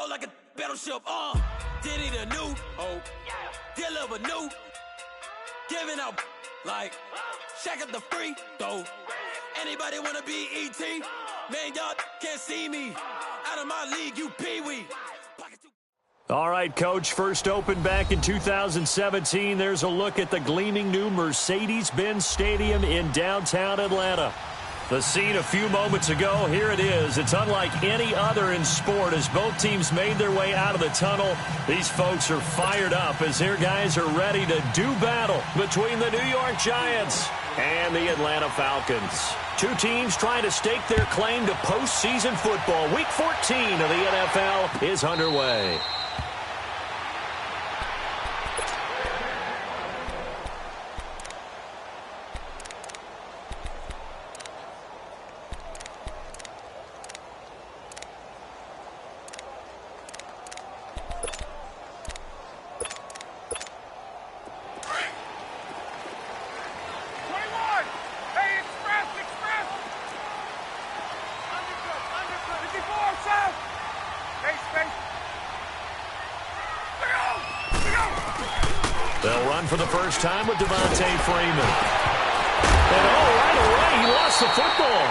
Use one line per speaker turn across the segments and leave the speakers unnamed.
flow like a battleship. Did it anew. Oh, deliver new. Giving out like shack up the free throw. Anybody wanna be ET? Man, y'all can't see me. Out of my league, you pee-wee.
All right, Coach, first opened back in 2017. There's a look at the gleaming new Mercedes-Benz Stadium in downtown Atlanta. The scene a few moments ago, here it is. It's unlike any other in sport as both teams made their way out of the tunnel. These folks are fired up as their guys are ready to do battle between the New York Giants and the Atlanta Falcons. Two teams trying to stake their claim to postseason football. Week 14 of the NFL is underway. They'll run for the first time with Devontae Freeman. And right away, he lost the football.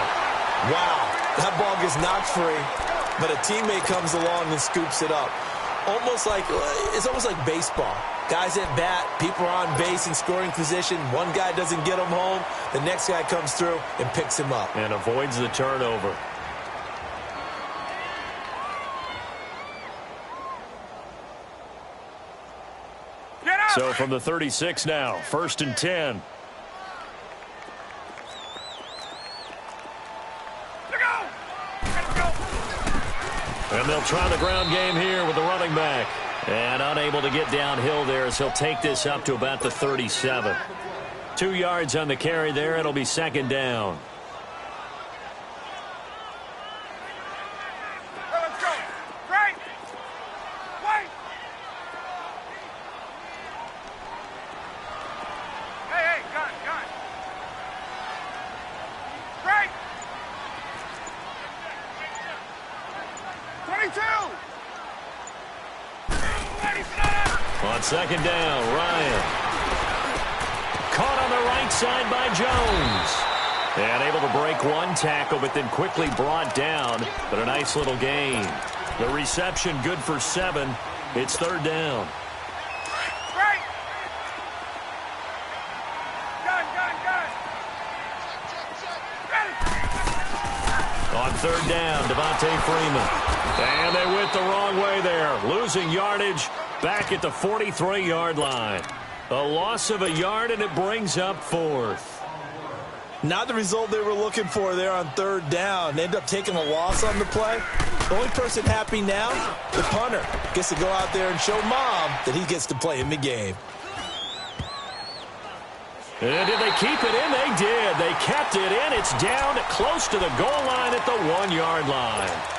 Wow, that ball gets knocked free, but a teammate comes along and scoops it up. It's almost like baseball. Guys at bat, people are on base in scoring position. One guy doesn't get him home. The next guy comes through and picks him up.
And avoids the turnover. So from the 36 now, 1st and 10. And they'll try the ground game here with the running back. And unable to get downhill there as he'll take this up to about the 37. 2 yards on the carry there. It'll be 2nd down. On 2nd down, Ryan. Caught on the right side by Jones. And able to break one tackle, but then quickly brought down. But a nice little gain. The reception good for 7. It's 3rd down. On 3rd down, Devontae Freeman. And they went the wrong way there. Losing yardage back at the 43-yard line. A loss of a yard, and it brings up 4th.
Not the result they were looking for there on 3rd down. They end up taking a loss on the play. The only person happy now, the punter, gets to go out there and show Mom that he gets to play in the game.
And did they keep it in? They did. They kept it in. It's down close to the goal line at the 1-yard line.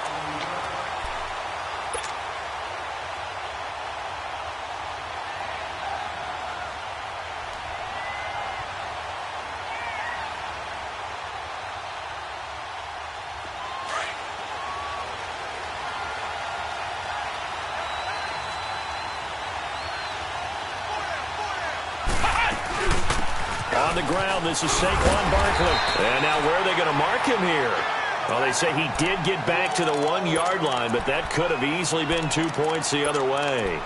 On the ground, this is Saquon Barkley. And now where are they going to mark him here? Well, they say he did get back to the 1-yard line, but that could have easily been 2 points the other way.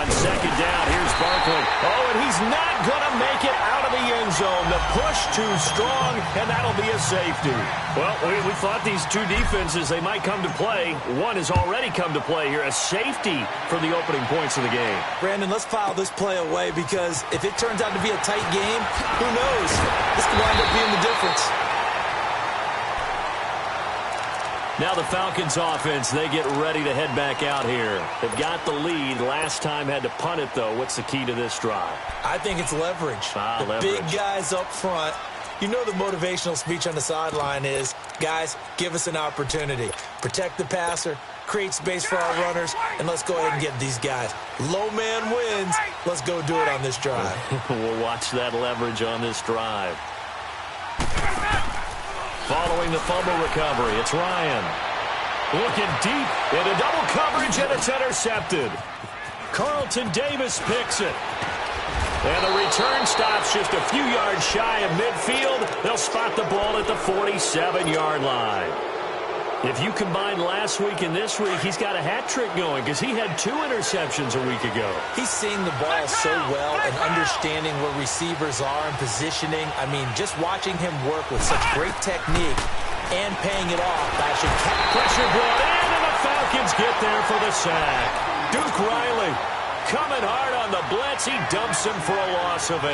On second down, here's Barkley. Oh, and he's not going to make it out of the end zone. The push too strong, and that'll be a safety. Well, we thought these two defenses, they might come to play. One has already come to play here, a safety for the opening points of the game.
Brandon, let's file this play away because if it turns out to be a tight game, who knows? This could wind up being the difference.
Now the Falcons offense, they get ready to head back out here. They've got the lead. Last time had to punt it, though. What's the key to this drive?
I think it's leverage.
Leverage.
Big guys up front. You know the motivational speech on the sideline is, guys, give us an opportunity. Protect the passer, create space for our runners, and let's go ahead and get these guys. Low man wins. Let's go do it on this drive.
We'll watch that leverage on this drive. Following the fumble recovery, it's Ryan. Looking deep into double coverage, and it's intercepted. Carlton Davis picks it. And the return stops just a few yards shy of midfield. They'll spot the ball at the 47-yard line. If you combine last week and this week, he's got a hat trick going because he had 2 interceptions a week ago.
He's seeing the ball so well and understanding where receivers are and positioning. I mean, just watching him work with such great technique and paying it off.
Pressure brought in, and the Falcons get there for the sack. Duke Riley coming hard on the blitz. He dumps him for a loss of 8.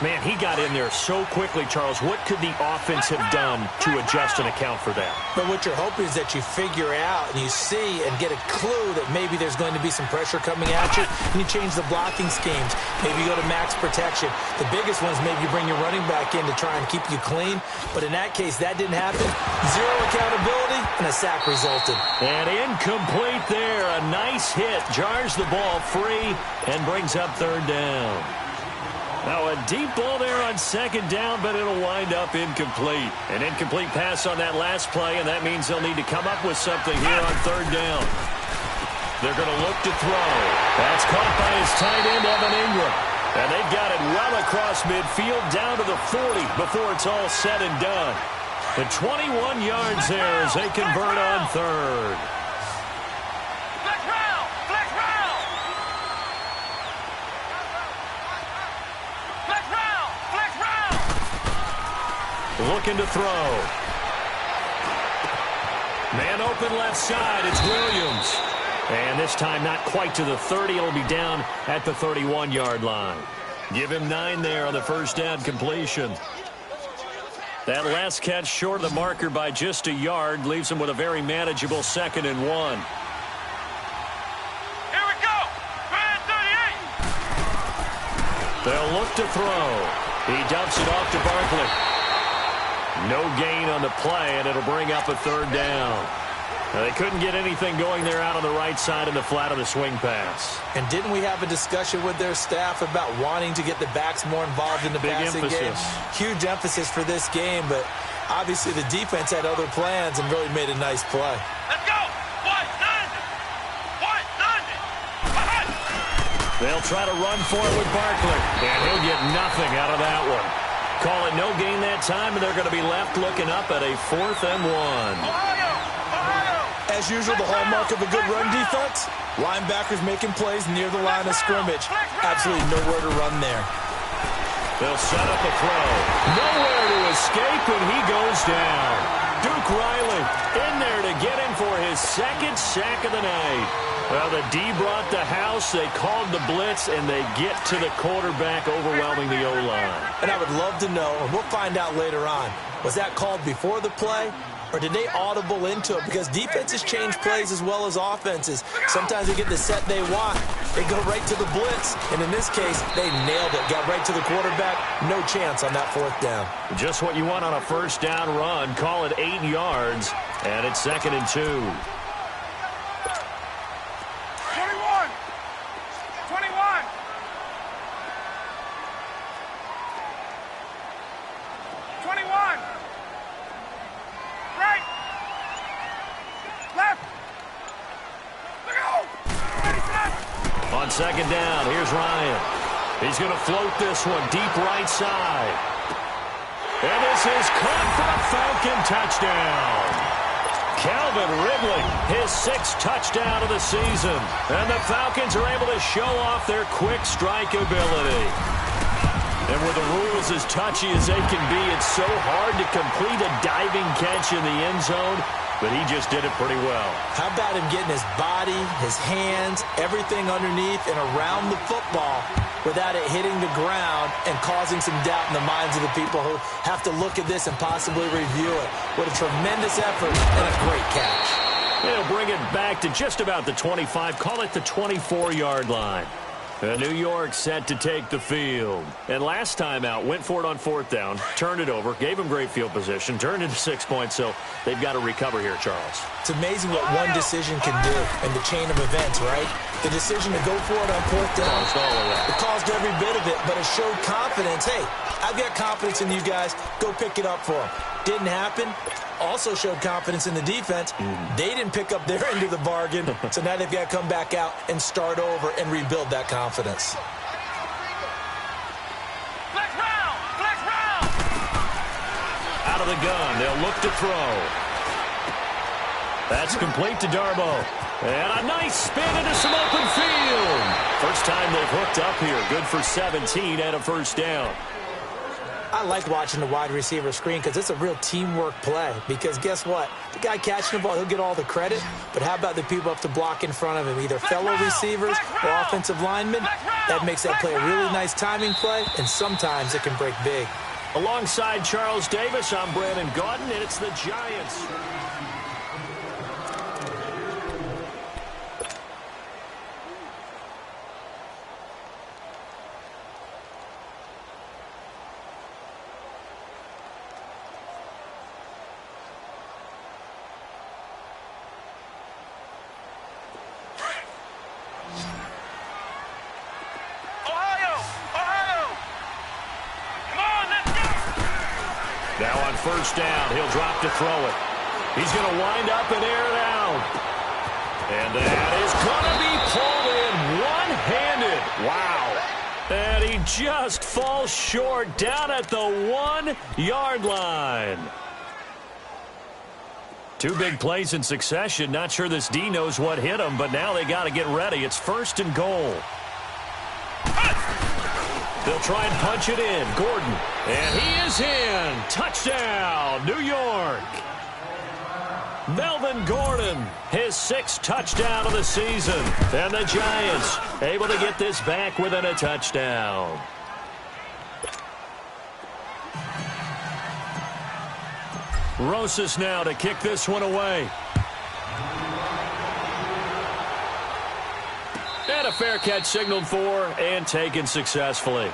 Man, he got in there so quickly, Charles. What could the offense have done to adjust and account for that?
But what you're hoping is that you figure out and you see and get a clue that maybe there's going to be some pressure coming at you, and you change the blocking schemes. Maybe you go to max protection. The biggest ones, maybe you bring your running back in to try and keep you clean. But in that case, that didn't happen. 0 accountability, and a sack resulted.
And incomplete there. A nice hit. Jars the ball free and brings up 3rd down. Now a deep ball there on 2nd down, but it'll wind up incomplete. An incomplete pass on that last play, and that means they'll need to come up with something here on 3rd down. They're going to look to throw. That's caught by his tight end, Evan Ingram. And they've got it well across midfield, down to the 40 before it's all said and done. The 21 yards there as they convert on 3rd. Looking to throw. Man open left side. It's Williams. And this time not quite to the 30. It'll be down at the 31-yard line. Give him 9 there on the 1st down completion. That last catch short of the marker by just a yard leaves him with a very manageable 2nd and 1.
Here we go. Man 38.
They'll look to throw. He dumps it off to Barkley. No gain on the play, and it'll bring up a 3rd down. Now, they couldn't get anything going there out on the right side in the flat of the swing pass.
And didn't we have a discussion with their staff about wanting to get the backs more involved in the passing game? Huge emphasis for this game, but obviously the defense had other plans and really made a nice play.
Let's go. 190. 190.
They'll try to run for it with Barkley, and he'll get nothing out of that one. Call it no gain that time, and they're going to be left looking up at a 4th and 1.
As usual, the hallmark of a good run defense, linebackers making plays near the line of scrimmage. Absolutely nowhere to run there.
They'll set up a throw. Nowhere to escape, and he goes down. Duke Riley in there to get him for his 2nd sack of the night. Well, the D brought the house. They called the blitz, and they get to the quarterback, overwhelming the O-line.
And I would love to know, and we'll find out later on, was that called before the play, or did they audible into it? Because defenses change plays as well as offenses. Sometimes they get the set they want. They go right to the blitz, and in this case, they nailed it. Got right to the quarterback. No chance on that 4th down.
Just what you want on a 1st down run. Call it 8 yards, and it's 2nd and 2.
21. Right. Left. Look out.
On 2nd down, here's Ryan. He's going to float this one deep right side. And this is caught for a Falcon touchdown. Calvin Ridley, his 6th touchdown of the season. And the Falcons are able to show off their quick strike ability. And with the rules as touchy as they can be, it's so hard to complete a diving catch in the end zone, but he just did it pretty well.
How about him getting his body, his hands, everything underneath and around the football without it hitting the ground and causing some doubt in the minds of the people who have to look at this and possibly review it. What a tremendous effort and a great catch.
They'll bring it back to just about the 25, call it the 24-yard line. New York set to take the field. And last time out, went for it on 4th down, turned it over, gave them great field position, turned into 6 points, so they've got to recover here, Charles.
It's amazing what one decision can do in the chain of events, right? The decision to go for it on 4th down, it caused every bit of it, but it showed confidence. Hey, I've got confidence in you guys. Go pick it up for them. Didn't happen. Also showed confidence in the defense. They didn't pick up their end of the bargain, so now they've got to come back out and start over and rebuild that confidence.
Flex round! Flex round!
Out of the gun, they'll look to throw. That's complete to Darboh. And a nice spin into some open field. First time they've hooked up here. Good for 17 and a 1st down.
I like watching the wide receiver screen because it's a real teamwork play. Because guess what? The guy catching the ball, he'll get all the credit. But how about the people up to block in front of him, either fellow receivers or offensive linemen? That makes that play a really nice timing play, and sometimes it can break big.
Alongside Charles Davis, I'm Brandon Gaudin, and it's the Giants. Now on 1st down, he'll drop to throw it. He's going to wind up and air it out. And that is going to be pulled in one-handed. Wow. And he just falls short down at the 1-yard line. 2 big plays in succession. Not sure this D knows what hit him, but now they got to get ready. It's 1st and goal. They'll try and punch it in. Gordon. And he is in. Touchdown, New York. Melvin Gordon, his 6th touchdown of the season. And the Giants able to get this back within a touchdown. Rosas now to kick this one away. And a fair catch signaled for and taken successfully.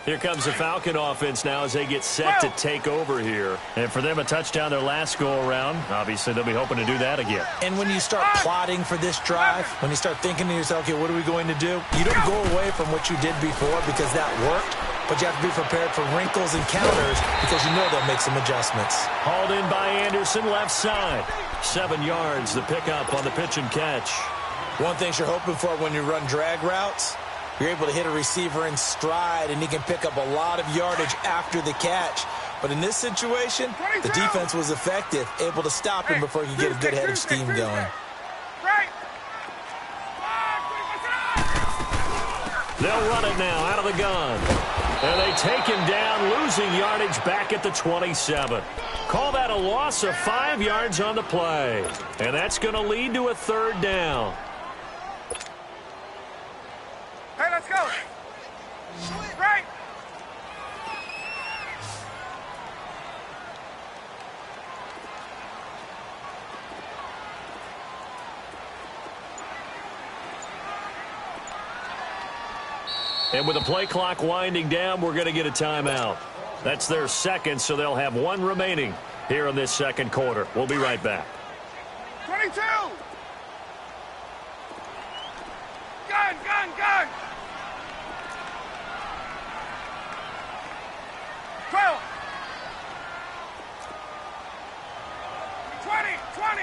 Here comes the Falcon offense now as they get set to take over here. And for them, a touchdown their last go-around. Obviously, they'll be hoping to do that again.
And when you start plotting for this drive, when you start thinking to yourself, okay, what are we going to do? You don't go away from what you did before because that worked, but you have to be prepared for wrinkles and counters because you know they'll make some adjustments.
Hauled in by Anderson, left side. 7 yards, the pickup on the pitch and catch.
One thing you're hoping for when you run drag routes, you're able to hit a receiver in stride, and he can pick up a lot of yardage after the catch. But in this situation, the defense was effective, able to stop him before he could get a good head of steam going.
They'll run it now out of the gun. And they take him down, losing yardage back at the 27. Call that a loss of 5 yards on the play. And that's going to lead to a 3rd down.
Hey, let's go. Right.
And with the play clock winding down, we're going to get a timeout. That's their 2nd, so they'll have 1 remaining here in this 2nd quarter. We'll be right back.
22. Gun, gun, gun. 12. 20, 20.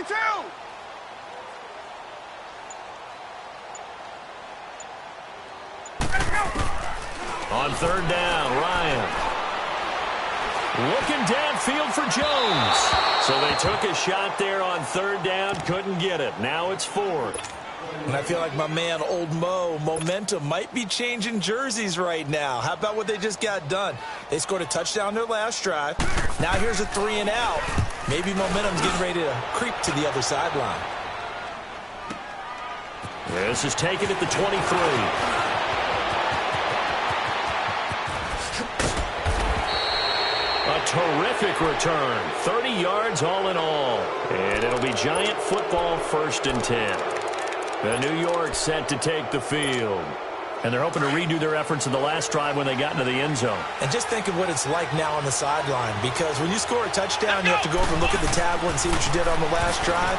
22. Let's go.
On third down, Ryan. Looking downfield for Jones. So they took a shot there on third down, couldn't get it. Now it's fourth.
And I feel like my man, Old Mo, momentum might be changing jerseys right now. How about what they just got done? They scored a touchdown their last drive. Now here's a 3-and-out. Maybe momentum's getting ready to creep to the other sideline.
This is taken at the 23. A terrific return. 30 yards all in all. And it'll be Giant football, 1st and 10. The New York set to take the field. And they're hoping to redo their efforts in the last drive when they got into the end zone.
And just think of what it's like now on the sideline. Because when you score a touchdown, you have to go over and look at the tablet and see what you did on the last drive.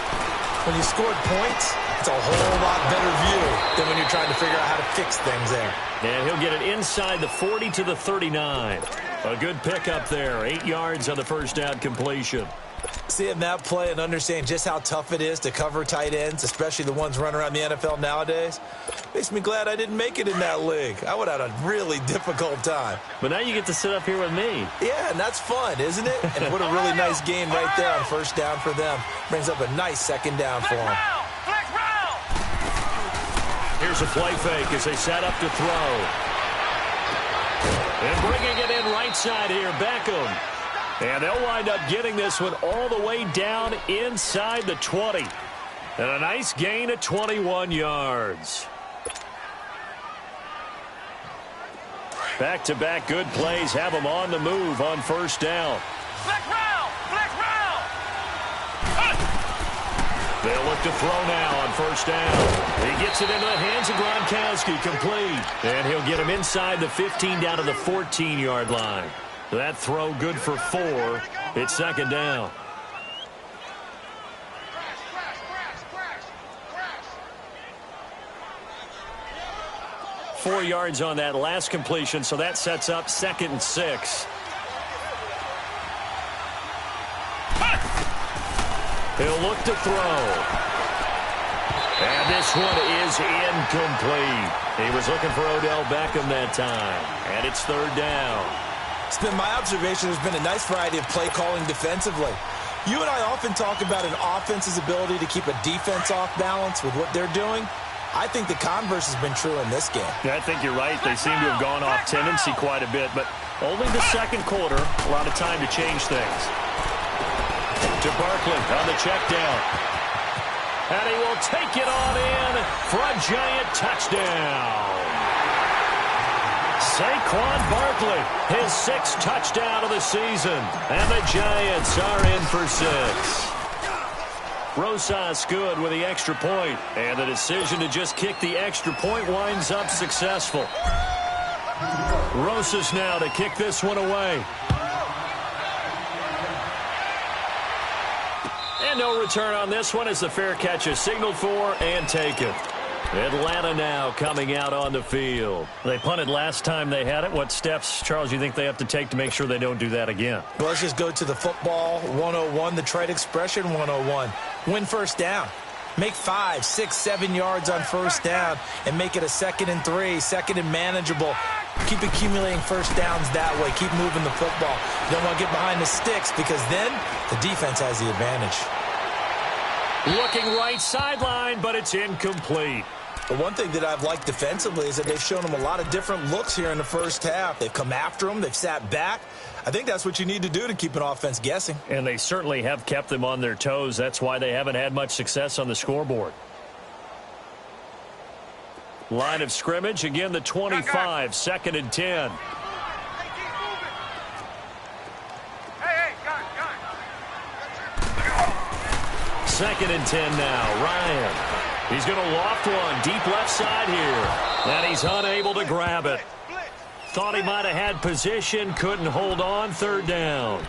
When you scored points, it's a whole lot better view than when you're trying to figure out how to fix things there.
And he'll get it inside the 40 to the 39. A good pickup there. 8 yards on the first down completion.
Seeing that play and understanding just how tough it is to cover tight ends, especially the ones running around the NFL nowadays, makes me glad I didn't make it in that league. I would have had a really difficult time.
But now you get to sit up here with me.
Yeah, and that's fun, isn't it? And what a really nice game right there on first down for them. Brings up a nice second down for them.
Here's a play fake as they set up to throw. And bringing it in right side here, Beckham. And they'll wind up getting this one all the way down inside the 20. And a nice gain of 21 yards. Back-to-back good plays have them on the move on first down. They'll look to throw now on first down. He gets it into the hands of Gronkowski, complete. And he'll get him inside the 15 down to the 14-yard line. That throw good for 4. It's second down. Four yards on that last completion, so that sets up 2nd and 6. He'll look to throw. And this one is incomplete. He was looking for Odell Beckham that time. And it's third down.
It's been my observation there's been a nice variety of play calling defensively. You and I often talk about an offense's ability to keep a defense off balance with what they're doing. I think the converse has been true in this game.
Yeah, I think you're right. They seem to have gone off tendency quite a bit, but only the second quarter, a lot of time to change things. To Barkley on the check down. And he will take it on in for a Giant touchdown. Saquon Barkley, his 6th touchdown of the season. And the Giants are in for 6. Rosas good with the extra point. And the decision to just kick the extra point winds up successful. Rosas now to kick this one away. And no return on this one as the fair catch is signaled for and taken. Atlanta now coming out on the field. They punted last time they had it. What steps, Charles, you think they have to take to make sure they don't do that again?
Well, let's just go to the football 101, the trade expression 101. Win first down. Make 5, 6, 7 yards on first down and make it a 2nd and 3, 2nd and manageable. Keep accumulating first downs that way. Keep moving the football. You don't want to get behind the sticks because then the defense has the advantage.
Looking right sideline, but it's incomplete.
The one thing that I've liked defensively is that they've shown them a lot of different looks here in the first half. They've come after them. They've sat back. I think that's what you need to do to keep an offense guessing. And
they certainly have kept them on their toes. That's why they haven't had much success on the scoreboard. Line of scrimmage, again the 25, 2nd and 10. Second and 10 now. Ryan. He's going to loft one deep left side here. And he's unable to grab it. Thought he might have had position. Couldn't hold on. Third down.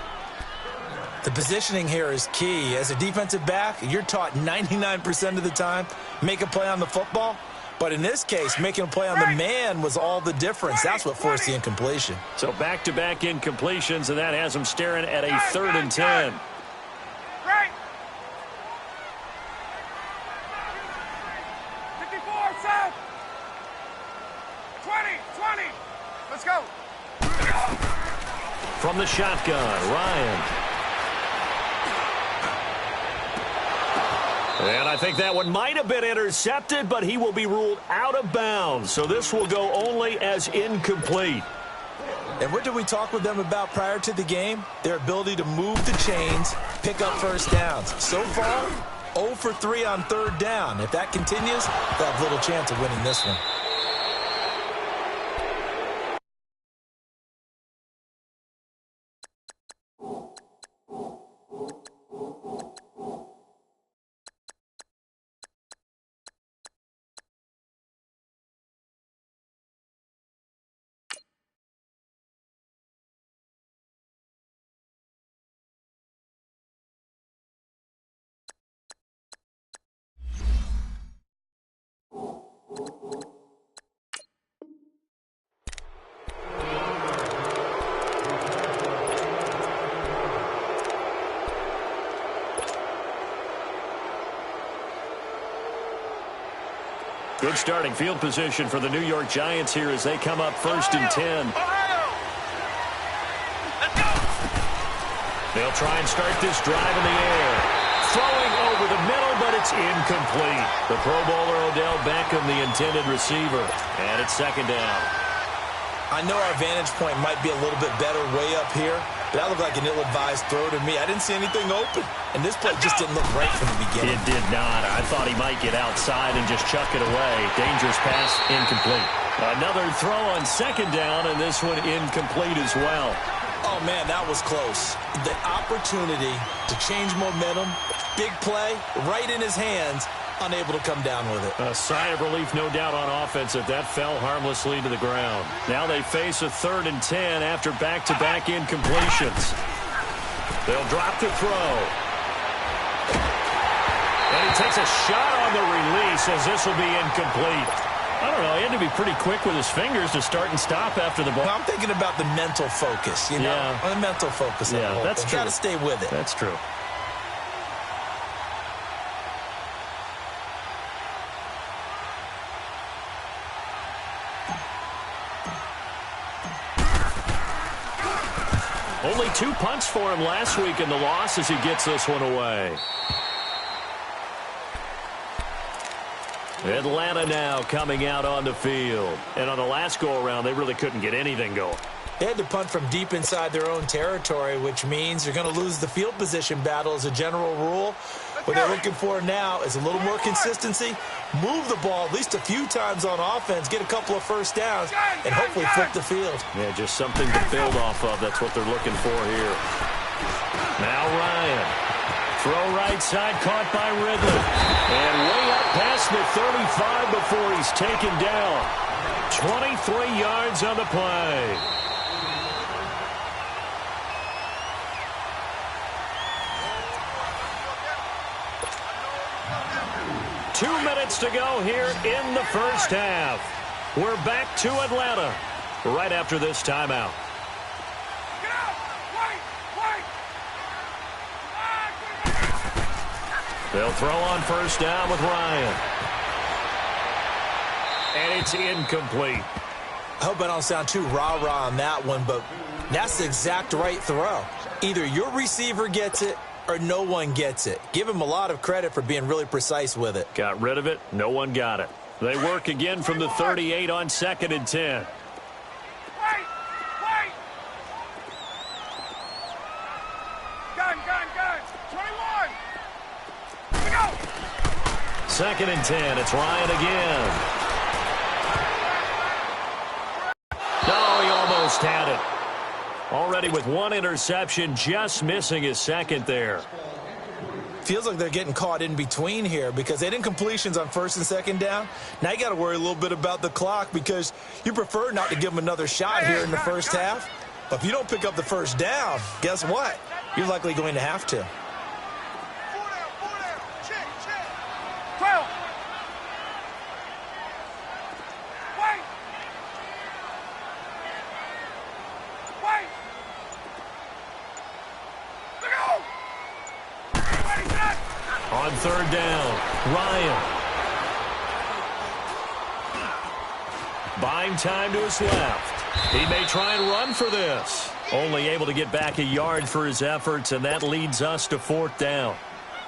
The positioning here is key. As a defensive back, you're taught 99% of the time, make a play on the football. But in this case, making a play on the man was all the difference. That's what forced the incompletion.
So back-to-back incompletions, and that has him staring at a 3rd and 10.
20. Let's go.
From the shotgun, Ryan. And I think that one might have been intercepted, but he will be ruled out of bounds. So this will go only as incomplete.
And what did we talk with them about prior to the game? Their ability to move the chains, pick up first downs. So far, 0 for 3 on third down. If that continues, they'll have little chance of winning this one.
Good starting field position for the New York Giants here as they come up first and 10. They'll try and start this drive in the air. Throwing over the middle, but it's incomplete. The Pro Bowler Odell Beckham, the intended receiver. And it's second down.
I know our vantage point might be a little bit better way up here, but that looked like an ill-advised throw to me. I didn't see anything open, and this play just didn't look right from the beginning.
It did not. I thought he might get outside and just chuck it away. Dangerous pass, incomplete. Another throw on second down, and this one incomplete as well.
Oh, man, that was close. The opportunity to change momentum, big play, right in his hands, unable to come down with it.
A sigh of relief, no doubt, on offense if that fell harmlessly to the ground. Now they face a 3rd and 10 after back-to-back incompletions. They'll drop the throw. And he takes a shot on the release as this will be incomplete. I don't know, he had to be pretty quick with his fingers to start and stop after the ball.
Well, I'm thinking about the mental focus, you know?
Yeah.
The mental focus.
Yeah, that's true.
Got to stay with it.
That's true. Only 2 punts for him last week in the loss as he gets this one away. Atlanta now coming out on the field. And on the last go-around, they really couldn't get anything going.
They had to punt from deep inside their own territory, which means you're going to lose the field position battle as a general rule. What they're looking for now is a little more consistency, move the ball at least a few times on offense, get a couple of first downs, and hopefully flip the field.
Yeah, just something to build off of. That's what they're looking for here. Now Ryan. Throw right side, caught by Ridley. And way up past the 35 before he's taken down. 23 yards on the play. Two minutes to go here in the first half. We're back to Atlanta right after this timeout.
Get out! Wait!
They'll throw on first down with Ryan. And it's incomplete.
I hope I don't sound too rah-rah on that one, but that's the exact right throw. Either your receiver gets it or no one gets it. Give him a lot of credit for being really precise with it.
Got rid of it. No one got it. They work again from the 38 on 2nd and 10.
Wait! Gun! 21! Here we go!
2nd and 10. It's Ryan again. No, he almost had it. Already with one interception, just missing his second there.
Feels like they're getting caught in between here because they didn't completions on 1st and 2nd down. Now you got to worry a little bit about the clock because you prefer not to give them another shot here in the first half. But if you don't pick up the first down, guess what? You're likely going to have to.
4 down. Check. 12. Wait! Look out!
On 3rd down, Ryan. By Prime time to his left. He may try and run for this. Only able to get back a yard for his efforts, and that leads us to 4th down.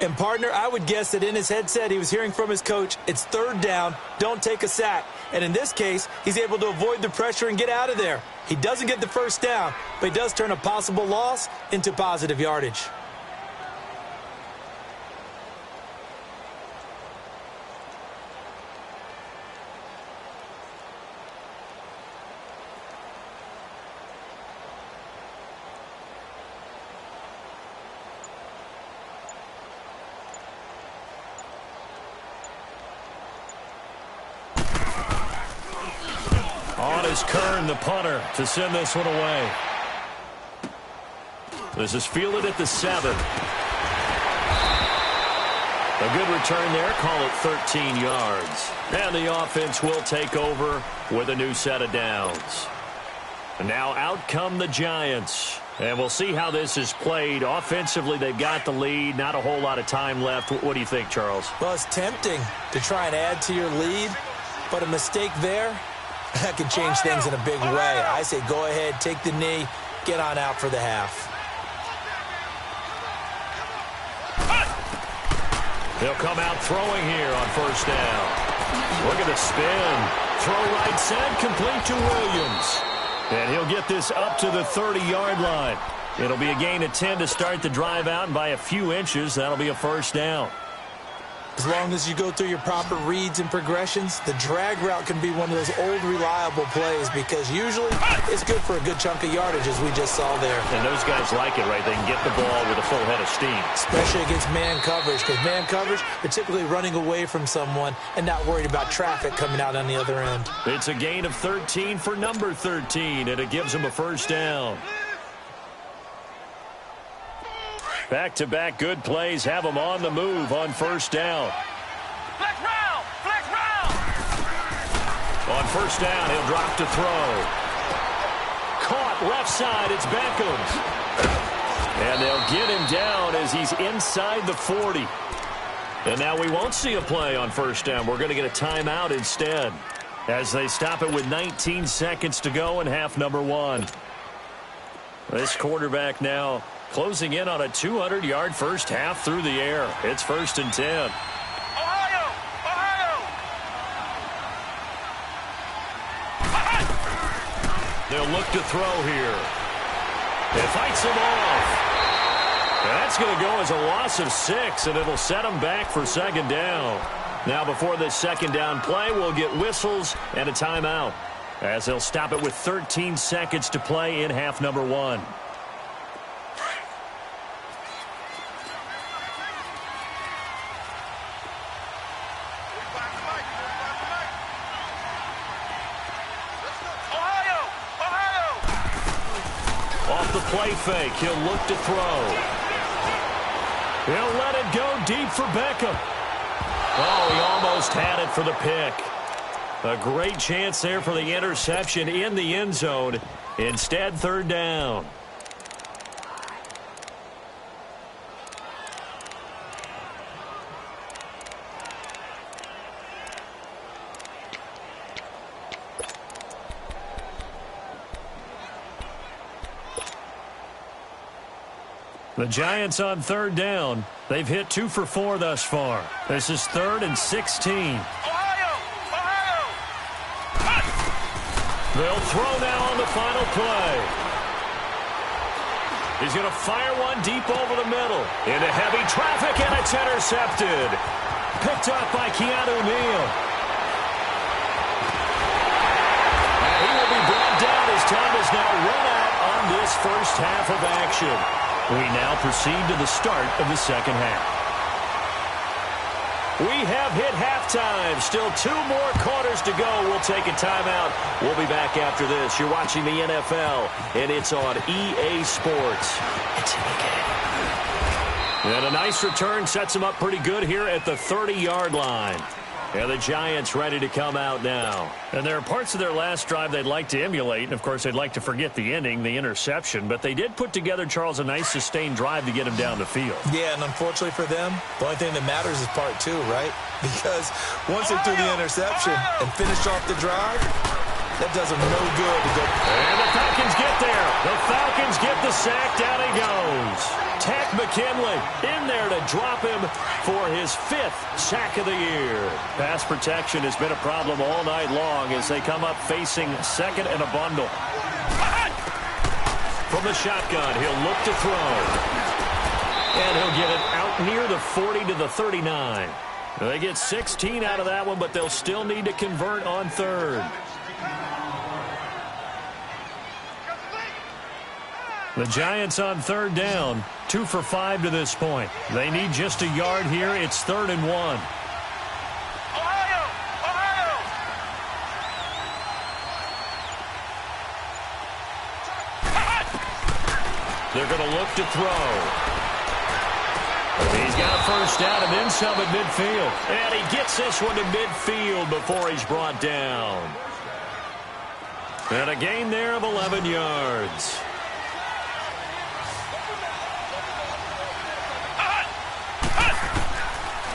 And, partner, I would guess that in his headset he was hearing from his coach, it's 3rd down, don't take a sack. And in this case, he's able to avoid the pressure and get out of there. He doesn't get the 1st down, but he does turn a possible loss into positive yardage.
On is Kern, the punter, to send this one away. This is fielded at the 7. A good return there. Call it 13 yards. And the offense will take over with a new set of downs. And now out come the Giants. And we'll see how this is played. Offensively, they've got the lead. Not a whole lot of time left. What do you think, Charles?
Well, it's tempting to try and add to your lead, but a mistake there, that can change things in a big way. I say go ahead, take the knee, get on out for the half.
They'll come out throwing here on 1st down. Look at the spin. Throw right side, complete to Williams. And he'll get this up to the 30-yard line. It'll be a gain of 10 to start the drive out, and by a few inches, that'll be a 1st down.
As long as you go through your proper reads and progressions, the drag route can be one of those old reliable plays because usually it's good for a good chunk of yardage, as we just saw there.
And those guys like it, right? They can get the ball with a full head of steam.
Especially against man coverage, because man coverage, they're typically running away from someone and not worried about traffic coming out on the other end.
It's a gain of 13 for number 13, and it gives them a 1st down. Back-to-back good plays have them on the move on 1st down.
Flex round! Flex round!
On 1st down, he'll drop to throw. Caught left side, it's Beckham's. And they'll get him down as he's inside the 40. And now we won't see a play on 1st down. We're going to get a timeout instead as they stop it with 19 seconds to go in half number 1. This quarterback now closing in on a 200-yard first half through the air. It's 1st and 10.
Ohio! Ohio!
They'll look to throw here. It fights him off. And that's going to go as a loss of 6, and it'll set them back for 2nd down. Now, before this 2nd down play, we'll get whistles and a timeout as they'll stop it with 13 seconds to play in half number 1. Play fake. He'll look to throw. He'll let it go deep for Beckham. Oh, he almost had it for the pick. A great chance there for the interception in the end zone. Instead, 3rd down. The Giants on 3rd down. They've hit 2 for 4 thus far. This is 3rd and 16.
Ohio! Ohio!
They'll throw now on the final play. He's going to fire one deep over the middle. Into heavy traffic, and it's intercepted. Picked up by Keanu Neal. And he will be brought down as time is now run out on this first half of action. We now proceed to the start of the 2nd half. We have hit halftime. Still 2 more quarters to go. We'll take a timeout. We'll be back after this. You're watching the NFL, and it's on EA Sports. It's in the game. And a nice return sets them up pretty good here at the 30-yard line. And the Giants ready to come out now. And there are parts of their last drive they'd like to emulate. And, of course, they'd like to forget the ending, the interception. But they did put together, Charles, a nice sustained drive to get him down the field.
Yeah, and unfortunately for them, the only thing that matters is part 2, right? Because once they threw the interception and finished off the drive, That does them no good to go.
And the Falcons get there. The Falcons get the sack. Down he goes. Takk McKinley in there to drop him for his 5th sack of the year. Pass protection has been a problem all night long as they come up facing second and a bundle. From the shotgun, he'll look to throw. And he'll get it out near the 40 to the 39. They get 16 out of that one, but they'll still need to convert on third. The Giants on third down, 2 for 5 to this point. They need just a yard here. It's 3rd and 1.
Ohio! Ohio!
They're going to look to throw. He's got a first down and then some at midfield. And he gets this one to midfield before he's brought down. And a gain there of 11 yards.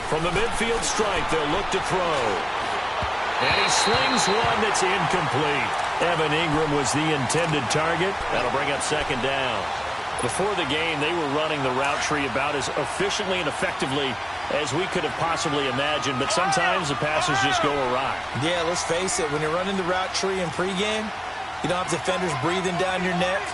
From the midfield strike, they'll look to throw. And he slings one that's incomplete. Evan Ingram was the intended target. That'll bring up 2nd down. Before the game, they were running the route tree about as efficiently and effectively as we could have possibly imagined, but sometimes the passes just go awry.
Yeah, let's face it. When you're running the route tree in pregame, you don't have defenders breathing down your neck.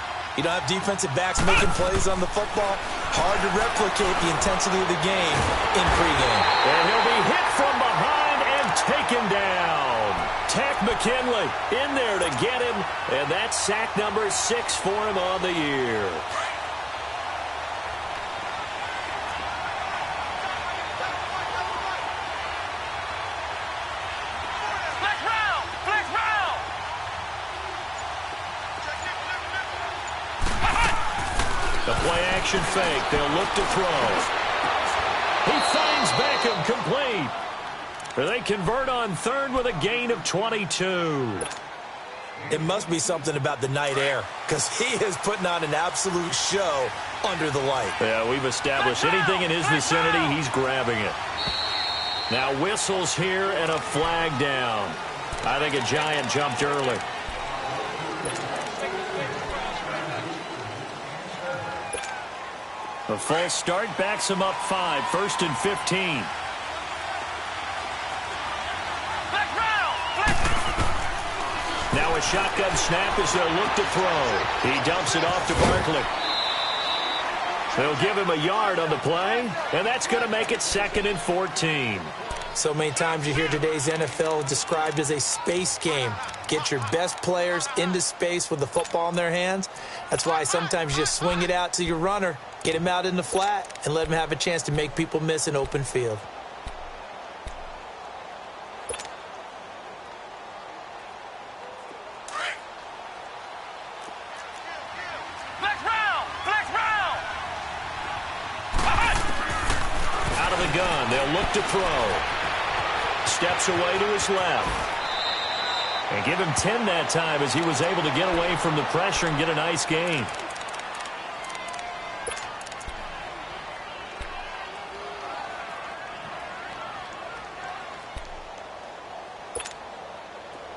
You don't have defensive backs making plays on the football. Hard to replicate the intensity of the game in pregame.
And he'll be hit from behind and taken down. Takk McKinley in there to get him, and that's sack number 6 for him on the year. The play-action fake. They'll look to throw. He finds Beckham complete. They convert on third with a gain of 22.
It must be something about the night air because he is putting on an absolute show under the light.
Yeah, we've established anything in his vicinity, he's grabbing it. Now whistles here and a flag down. I think a Giant jumped early. The false start backs him up 5, 1st and 15. Now a shotgun snap as they'll look to throw. He dumps it off to Barkley. They'll give him a yard on the play, and that's going to make it 2nd and 14.
So many times you hear today's NFL described as a space game. Get your best players into space with the football in their hands. That's why sometimes you just swing it out to your runner, get him out in the flat, and let him have a chance to make people miss an open field.
Out of the gun, they'll look to throw. Steps away to his left. And give him 10 that time as he was able to get away from the pressure and get a nice gain.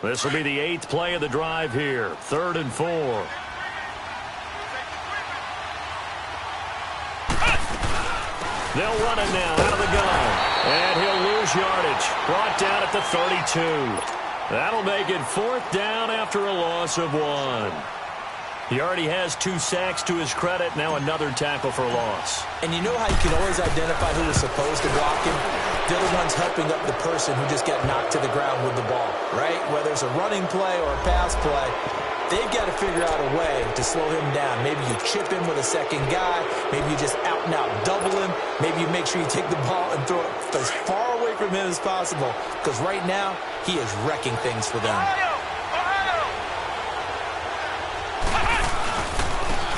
This will be the 8th play of the drive here. 3rd and 4. They'll run it now out of the gun. And he'll lose yardage. Brought down at the 32. That'll make it 4th down after a loss of 1. He already has 2 sacks to his credit. Now another tackle for loss.
And you know how you can always identify who is supposed to block him? They're the ones helping up the person who just got knocked to the ground with the ball, right? Whether it's a running play or a pass play, they've got to figure out a way to slow him down. Maybe you chip him with a second guy. Maybe you just out-and-out double him. Maybe you make sure you take the ball and throw it as far away from him as possible. Because right now, he is wrecking things for them.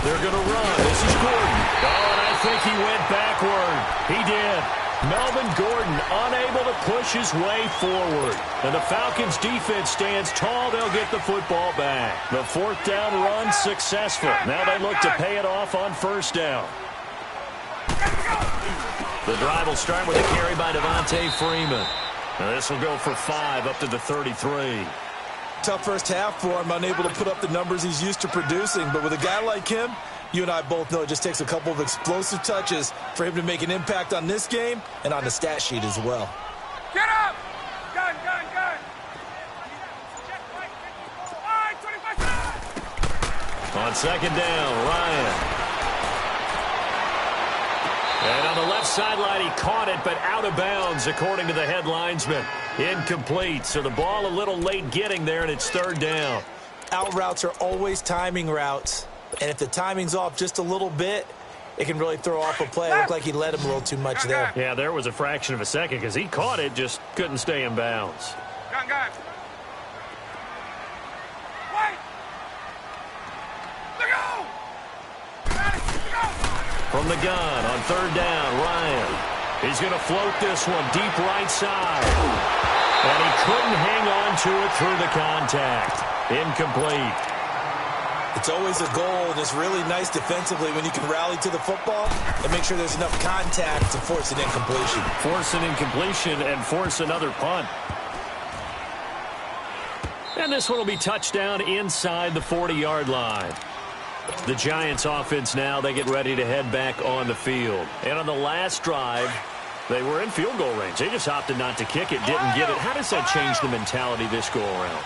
They're going to run. This is Gordon. Oh, and I think he went backward. He did. Melvin Gordon unable to push his way forward. And the Falcons defense stands tall. They'll get the football back. The 4th down run successful. Now they look to pay it off on 1st down. The drive will start with a carry by Devontae Freeman. Now this will go for 5 up to the 33.
Tough first half for him, unable to put up the numbers he's used to producing. But with a guy like him, you and I both know it just takes a couple of explosive touches for him to make an impact on this game and on the stat sheet as well.
Get up! Gun, gun, gun! All right, 25 seconds!
On second down, Ryan. And on the left sideline, he caught it, but out of bounds, according to the head linesman. Incomplete, so the ball a little late getting there, and it's third down.
Out routes are always timing routes, and if the timing's off just a little bit, it can really throw off a play. It looked like he let him a little too much there.
Yeah, there was a fraction of a second because he caught it, just couldn't stay in bounds.
Gun, gun! Wait! Let go! Got it, let go!
From the gun on third down, Ryan. He's going to float this one deep right side. And he couldn't hang on to it through the contact. Incomplete.
It's always a goal, and it's really nice defensively when you can rally to the football and make sure there's enough contact to force an incompletion.
Force an incompletion and force another punt. And this one will be touchdown inside the 40-yard line. The Giants offense now, they get ready to head back on the field. And on the last drive, they were in field goal range. They just opted not to kick it, didn't get it. How does that change the mentality this go-around?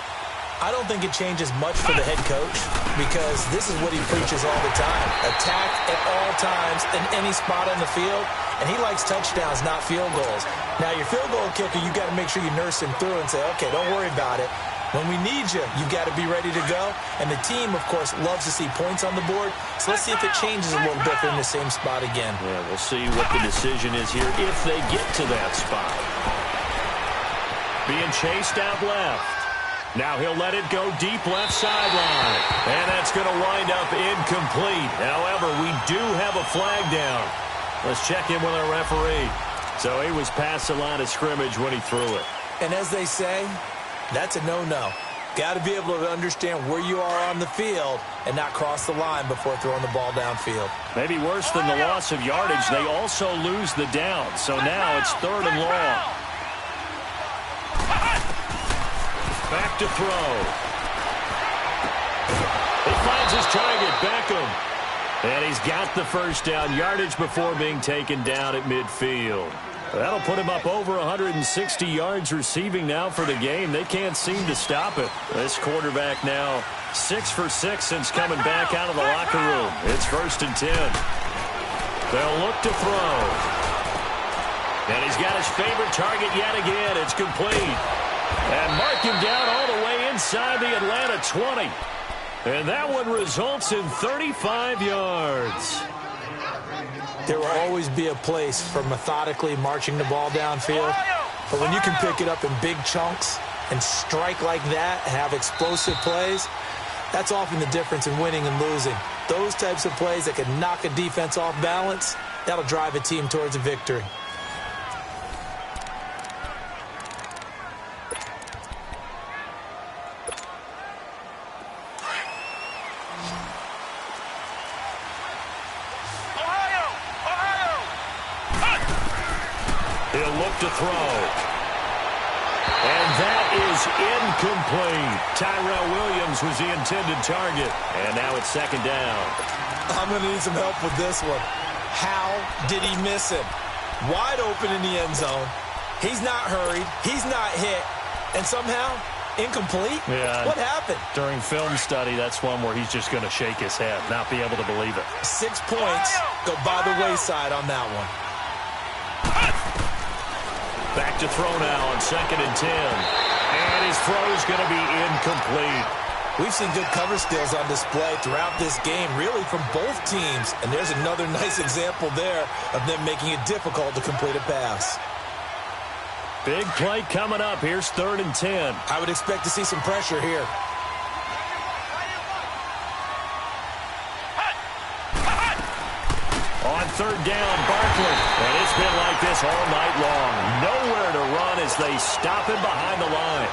I don't think it changes much for the head coach because this is what he preaches all the time. Attack at all times in any spot on the field, and he likes touchdowns, not field goals. Now, your field goal kicker, you got to make sure you nurse him through and say, okay, don't worry about it. When we need you, you've got to be ready to go. And the team, of course, loves to see points on the board. So let's see if it changes a little bit. They're in the same spot again.
Yeah, we'll see what the decision is here if they get to that spot. Being chased out left. Now he'll let it go deep left sideline. And that's going to wind up incomplete. However, we do have a flag down. Let's check in with our referee. So he was past the line of scrimmage when he threw it.
And as they say, that's a no-no. Got to be able to understand where you are on the field and not cross the line before throwing the ball downfield.
Maybe worse than the loss of yardage, they also lose the down. So now it's third and long. Back to throw. He finds his target, Beckham. And he's got the first down, yardage before being taken down at midfield. That'll put him up over 160 yards receiving now for the game. They can't seem to stop it. This quarterback now 6 for 6 since coming back out of the locker room. It's 1st and 10. They'll look to throw. And he's got his favorite target yet again. It's complete. And mark him down all the way inside the Atlanta 20. And that one results in 35 yards.
There will always be a place for methodically marching the ball downfield. But when you can pick it up in big chunks and strike like that, have explosive plays, that's often the difference in winning and losing. Those types of plays that can knock a defense off balance, that'll drive a team towards a victory.
He'll look to throw. And that is incomplete. Tyrell Williams was the intended target. And now it's second down.
I'm going to need some help with this one. How did he miss him? Wide open in the end zone. He's not hurried. He's not hit. And somehow, incomplete?
Yeah.
What happened?
During film study, that's one where he's just going to shake his head, not be able to believe it.
6 points go by the wayside on that one.
Back to throw now on 2nd and 10. And his throw is going to be incomplete.
We've seen good cover skills on display throughout this game, really from both teams. And there's another nice example there of them making it difficult to complete a pass.
Big play coming up. Here's 3rd and 10.
I would expect to see some pressure here.
On 3rd down, Barkley. And it's been like this all night long. Nowhere to run as they stop him behind the line.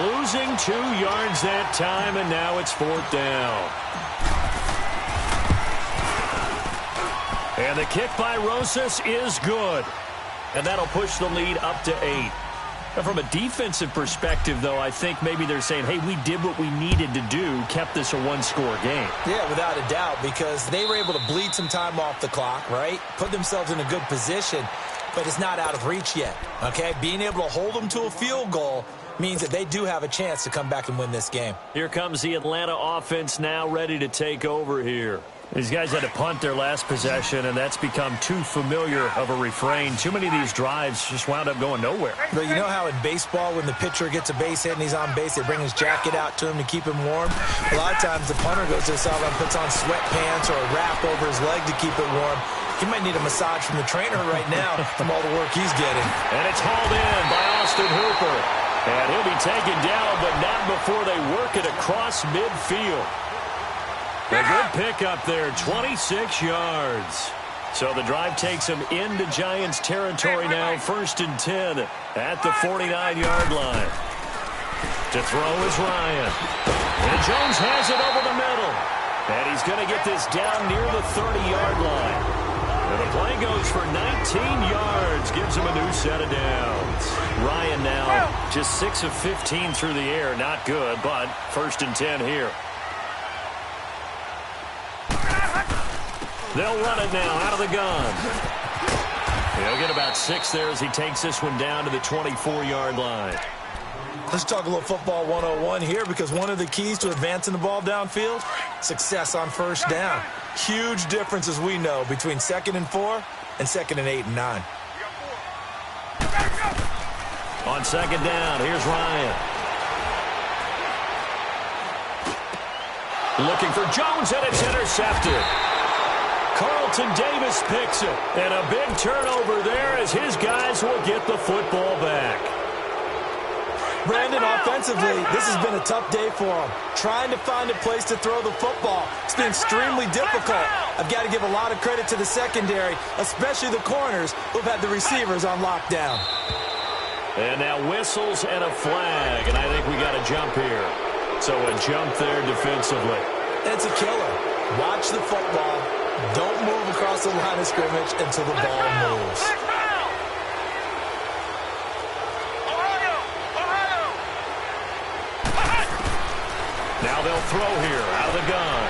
Losing 2 yards that time, and now it's 4th down. And the kick by Rosas is good. And that'll push the lead up to 8. And from a defensive perspective, though, I think maybe they're saying, hey, we did what we needed to do, kept this a one-score game.
Yeah, without a doubt, because they were able to bleed some time off the clock, right? Put themselves in a good position, but it's not out of reach yet, okay? Being able to hold them to a field goal means that they do have a chance to come back and win this game.
Here comes the Atlanta offense now ready to take over here. These guys had to punt their last possession, and that's become too familiar of a refrain. Too many of these drives just wound up going nowhere.
But you know how in baseball, when the pitcher gets a base hit and he's on base, they bring his jacket out to him to keep him warm? A lot of times the punter goes to the sideline, puts on sweatpants or a wrap over his leg to keep it warm. He might need a massage from the trainer right now from all the work he's getting.
And it's hauled in by Austin Hooper. And he'll be taken down, but not before they work it across midfield. A good pickup there, 26 yards. So the drive takes him into Giants territory now, 1st and 10 at the 49-yard line. To throw is Ryan. And Jones has it over the middle. And he's going to get this down near the 30-yard line. And the play goes for 19 yards, gives him a new set of downs. Ryan now just 6 of 15 through the air. Not good, but 1st and 10 here. They'll run it now out of the gun. He'll get about 6 there as he takes this one down to the 24-yard line.
Let's talk a little football 101 here, because one of the keys to advancing the ball downfield, success on first down. Huge difference, as we know, between 2nd and 4 and 2nd and 8 and 9.
On 2nd down, here's Ryan. Looking for Jones, and it's intercepted. Carlton Davis picks it, and a big turnover there as his guys will get the football back.
Brandon, offensively, this has been a tough day for him. Trying to find a place to throw the football. It's been extremely difficult. I've got to give a lot of credit to the secondary, especially the corners who've had the receivers on lockdown.
And now whistles and a flag, and I think we got a jump here. So a jump there defensively.
It's a killer. Watch the football. Don't move across the line of scrimmage until the ball moves.
Now they'll throw here out of the gun.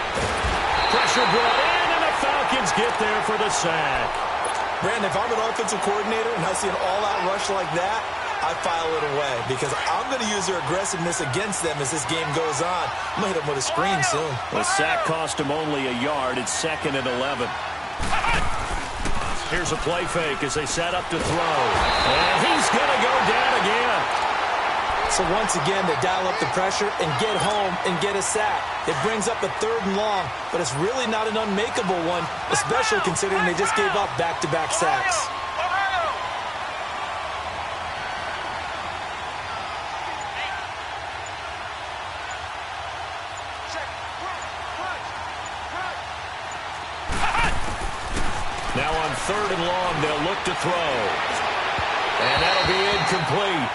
Pressure brought in, and the Falcons get there for the sack.
Brandon, if I'm an offensive coordinator and I see an all-out rush like that, I file it away, because I'm going to use their aggressiveness against them as this game goes on. I'm going to hit them with a screen soon.
The sack cost him only a yard. It's 2nd and 11. Here's a play fake as they set up to throw. And he's going to go down again.
So once again, they dial up the pressure and get home and get a sack. It brings up a 3rd and long, but it's really not an unmakeable one, especially considering they just gave up back-to-back sacks.
Now on 3rd and long, they'll look to throw. And that'll be incomplete.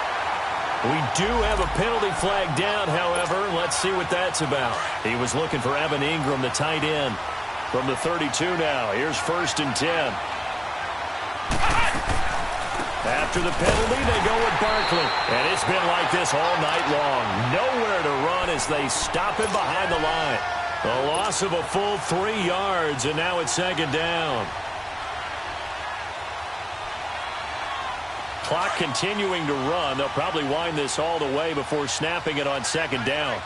We do have a penalty flag down, however. Let's see what that's about. He was looking for Evan Ingram, the tight end, from the 32 now. Here's 1st and 10. After the penalty, they go with Barkley. And it's been like this all night long. Nowhere to run as they stop him behind the line. A loss of a full 3 yards, and now it's 2nd down. Clock continuing to run. They'll probably wind this all the way before snapping it on 2nd down.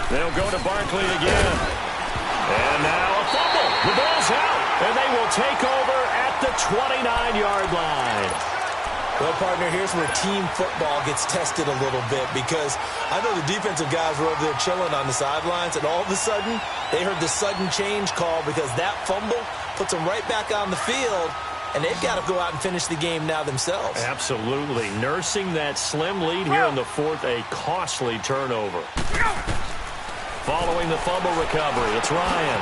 They'll go to Barkley again. And now a fumble. The ball's out. And they will take over at the 29-yard line.
Well, partner, here's where team football gets tested a little bit, because I know the defensive guys were over there chilling on the sidelines, and all of a sudden, they heard the sudden change call, because that fumble puts them right back on the field, and they've got to go out and finish the game now themselves.
Absolutely. Nursing that slim lead here in the 4th, a costly turnover. Following the fumble recovery, it's Ryan.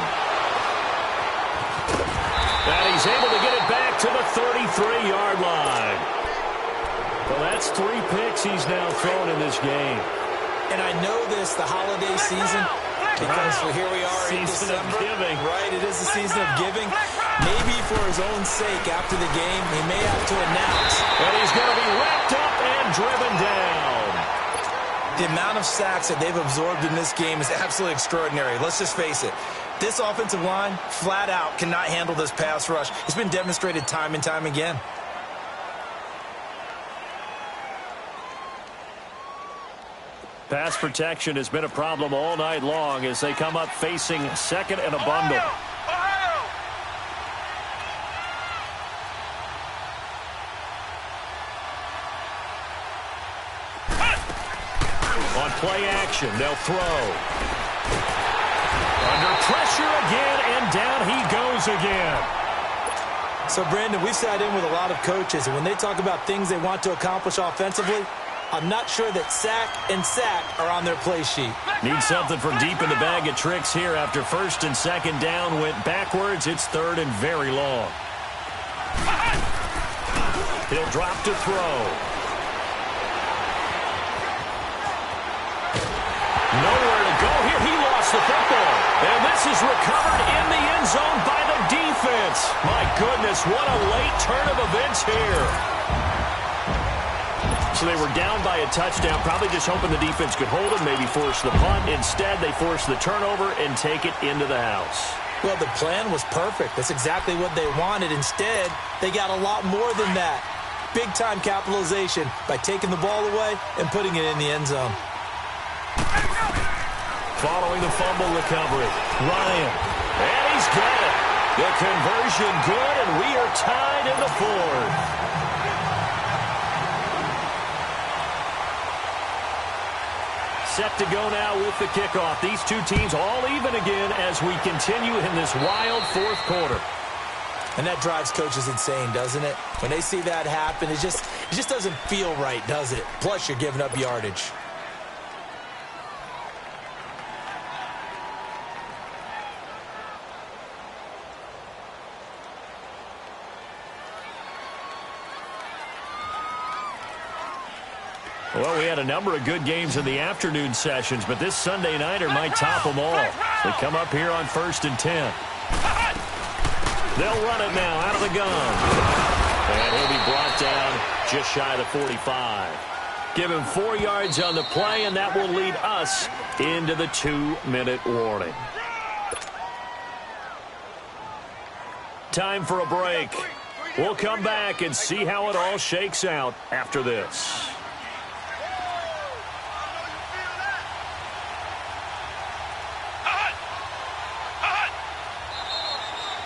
And he's able to get it back to the 33-yard line. Well, that's 3 picks he's now thrown in this game.
And I know this, the holiday season, because here we are in December.
Giving.
Right, it is the season of giving. Maybe for his own sake after the game, he may have to announce.
And he's going to be wrapped up and driven down.
The amount of sacks that they've absorbed in this game is absolutely extraordinary. Let's just face it. This offensive line, flat out, cannot handle this pass rush. It's been demonstrated time and time again.
Pass protection has been a problem all night long as they come up facing second and a bundle. On play action, they'll throw. Under pressure again, and down he goes again.
So, Brandon, we've sat in with a lot of coaches, and when they talk about things they want to accomplish offensively, I'm not sure that sack and sack are on their play sheet.
Need something from deep in the bag of tricks here after first and second down went backwards. It's third and very long. He'll drop to throw. Nowhere to go here. He lost the football. And this is recovered in the end zone by the defense. My goodness, what a late turn of events here. So they were down by a touchdown, probably just hoping the defense could hold them, maybe force the punt. Instead, they force the turnover and take it into the house.
Well, the plan was perfect. That's exactly what they wanted. Instead, they got a lot more than that. Big-time capitalization by taking the ball away and putting it in the end zone.
Following the fumble recovery, Ryan, and he's got it. The conversion good, and we are tied in the fourth. Set to go now with the kickoff. These two teams all even again as we continue in this wild fourth quarter.
And that drives coaches insane, doesn't it? When they see that happen, it just doesn't feel right, does it? Plus, you're giving up yardage.
Well, we had a number of good games in the afternoon sessions, but this Sunday nighter might top them all. They come up here on 1st and 10. They'll run it now out of the gun. And he'll be brought down just shy of the 45. Give him 4 yards on the play, and that will lead us into the 2-minute warning. Time for a break. We'll come back and see how it all shakes out after this.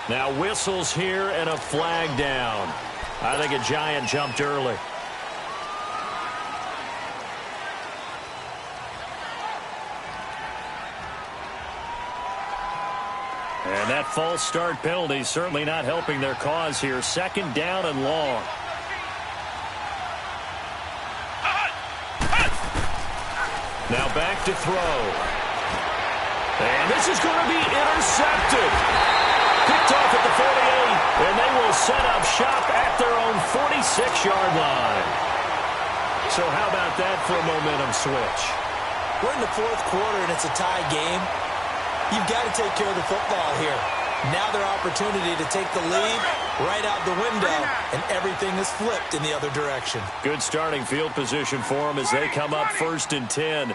Now whistles here and a flag down. I think a Giant jumped early. And that false start penalty certainly not helping their cause here. Second down and long. Now back to throw. And this is going to be intercepted. Picked off at the 48, and they will set up shop at their own 46-yard line. So how about that for a momentum switch?
We're in the fourth quarter, and it's a tie game. You've got to take care of the football here. Now their opportunity to take the lead right out the window, and everything is flipped in the other direction.
Good starting field position for them as they come up 1st and 10.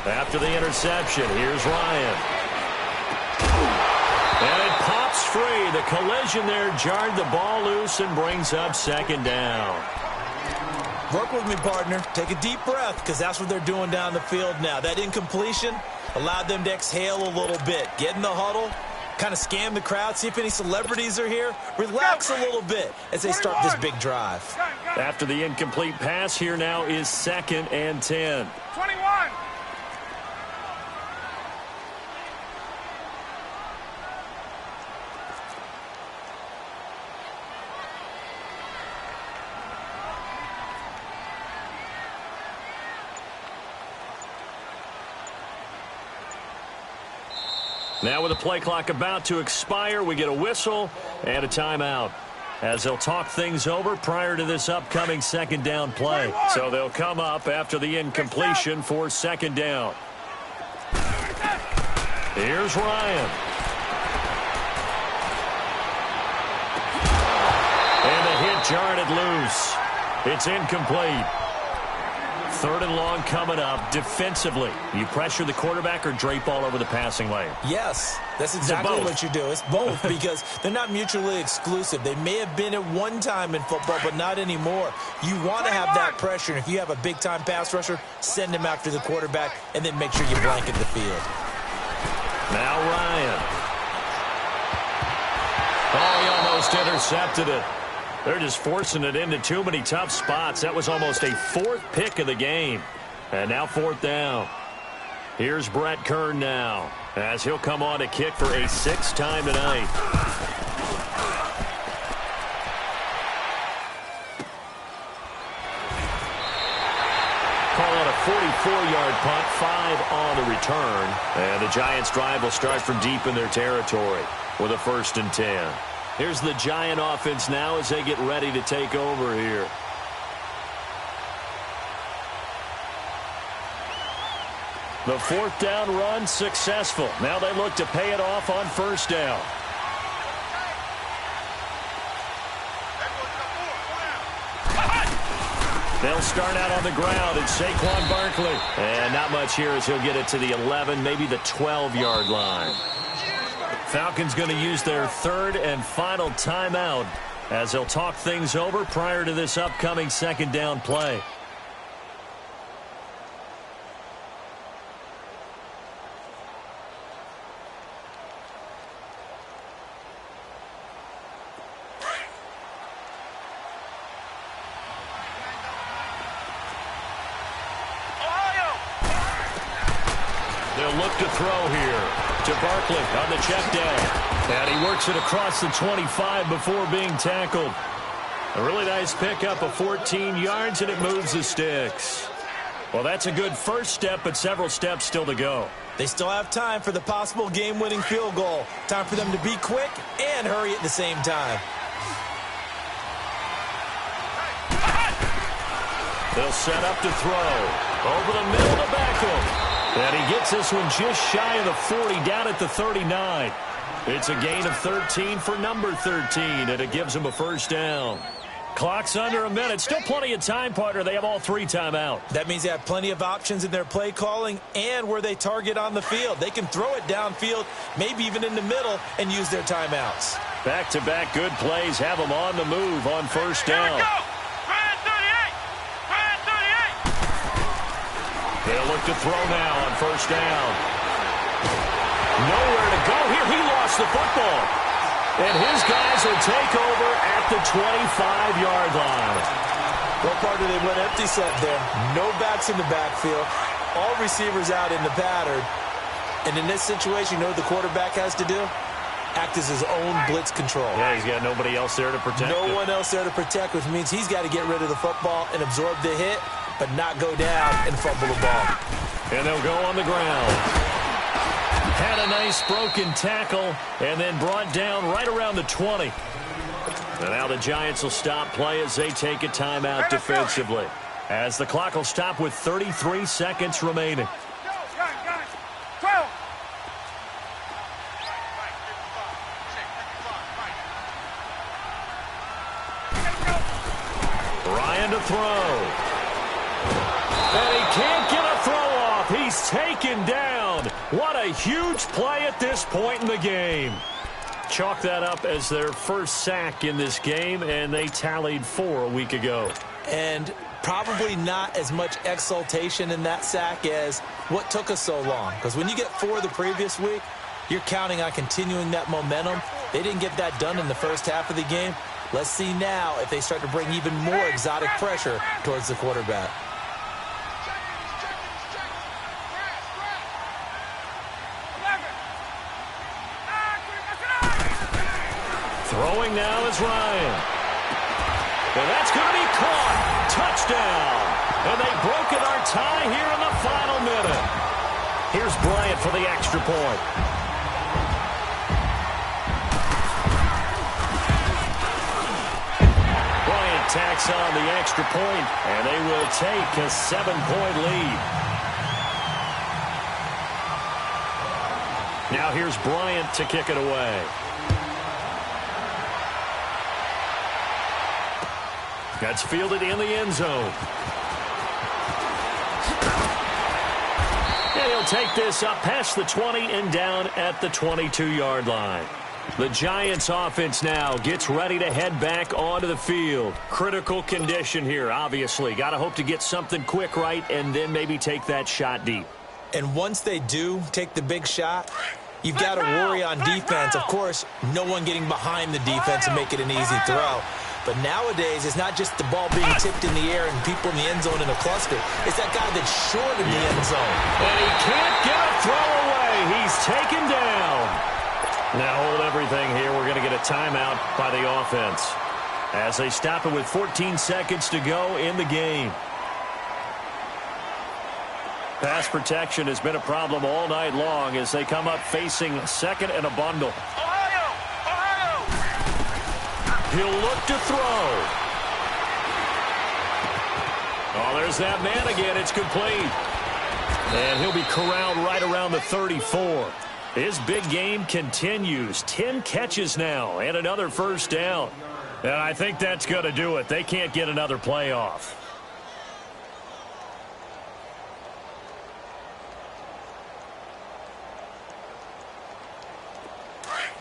After the interception, here's Ryan. And it pops free. The collision there jarred the ball loose and brings up second down.
Work with me, partner. Take a deep breath, because that's what they're doing down the field now. That incompletion allowed them to exhale a little bit. Get in the huddle, kind of scan the crowd, see if any celebrities are here. Relax a little bit as they start this big drive.
After the incomplete pass, here now is 2nd and 10.
21.
Now with the play clock about to expire, we get a whistle and a timeout. as they'll talk things over prior to this upcoming second down play. So they'll come up after the incompletion for second down. Here's Ryan. And the hit jarred it loose. It's incomplete. Third and long coming up. Defensively, you pressure the quarterback or drape all over the passing lane?
Yes, that's exactly what you do. It's both because they're not mutually exclusive. They may have been at one time in football, but not anymore. You want to have that pressure, and if you have a big-time pass rusher, send him after the quarterback, and then make sure you blanket the field.
Now Ryan. Oh, he almost intercepted it. They're just forcing it into too many tough spots. That was almost a fourth pick of the game. And now fourth down. Here's Brett Kern now, as he'll come on to kick for a sixth time tonight. Call out a 44-yard punt, 5 on the return. And the Giants' drive will start from deep in their territory with a 1st and 10. Here's the Giant offense now as they get ready to take over here. The fourth down run successful. Now they look to pay it off on first down. They'll start out on the ground. It's Saquon Barkley. And not much here as he'll get it to the 11, maybe the 12-yard line. Falcons going to use their third and final timeout as they'll talk things over prior to this upcoming second down play. They'll look to throw here to Barkley on the check down. And he works it across the 25 before being tackled. A really nice pickup of 14 yards, and it moves the sticks. Well, that's a good first step, but several steps still to go.
They still have time for the possible game-winning field goal. Time for them to be quick and hurry at the same time.
They'll set up to throw. Over the middle to Beckham. And he gets this one just shy of the 40, down at the 39. It's a gain of 13 for number 13, and it gives him a first down. Clock's under a minute. Still plenty of time, partner. They have all 3 timeouts.
That means they have plenty of options in their play calling and where they target on the field. They can throw it downfield, maybe even in the middle, and use their timeouts.
Back-to-back good plays have them on the move on first down. They'll look to throw now on first down. Nowhere to go here. He lost the football. And his guys will take over at the 25-yard line.
Well, partner, they went empty set there. No backs in the backfield. All receivers out in the pattern. And in this situation, you know what the quarterback has to do? Act as his own blitz control.
Yeah, he's got nobody else there to protect
No one else there to protect, which means he's got to get rid of the football and absorb the hit, but not go down and fumble the ball.
And they'll go on the ground. Had a nice broken tackle and then brought down right around the 20. And now the Giants will stop play as they take a timeout defensively. As the clock will stop with 33 seconds remaining. Ryan to throw. And he can't get a throw off. He's taken down. What a huge play at this point in the game. Chalk that up as their first sack in this game, and they tallied 4 a week ago.
And probably not as much exultation in that sack as what took us so long. Because when you get 4 the previous week, you're counting on continuing that momentum. They didn't get that done in the first half of the game. Let's see now if they start to bring even more exotic pressure towards the quarterback.
Throwing now is Ryan. And that's going to be caught. Touchdown. And they've broken our tie here in the final minute. Here's Bryant for the extra point. tacks on the extra point, and they will take a 7-point lead. Now here's Bryant to kick it away. That's fielded in the end zone. And he'll take this up past the 20 and down at the 22-yard line. The Giants offense now gets ready to head back onto the field. Critical condition here, obviously. Got to hope to get something quick right and then maybe take that shot deep.
And once they do take the big shot, you've got to worry on defense. Of course, no one getting behind the defense and make it an easy throw. But nowadays, it's not just the ball being tipped in the air and people in the end zone in a cluster. It's that guy that's short in the end zone.
And he can't get a throw away. He's taken down. Now hold everything here. We're going to get a timeout by the offense as they stop it with 14 seconds to go in the game. Pass protection has been a problem all night long as they come up facing second and a bundle. He'll look to throw. Oh, there's that man again. It's complete. And he'll be corralled right around the 34. His big game continues. 10 catches now and another first down. And I think that's going to do it. They can't get another playoff.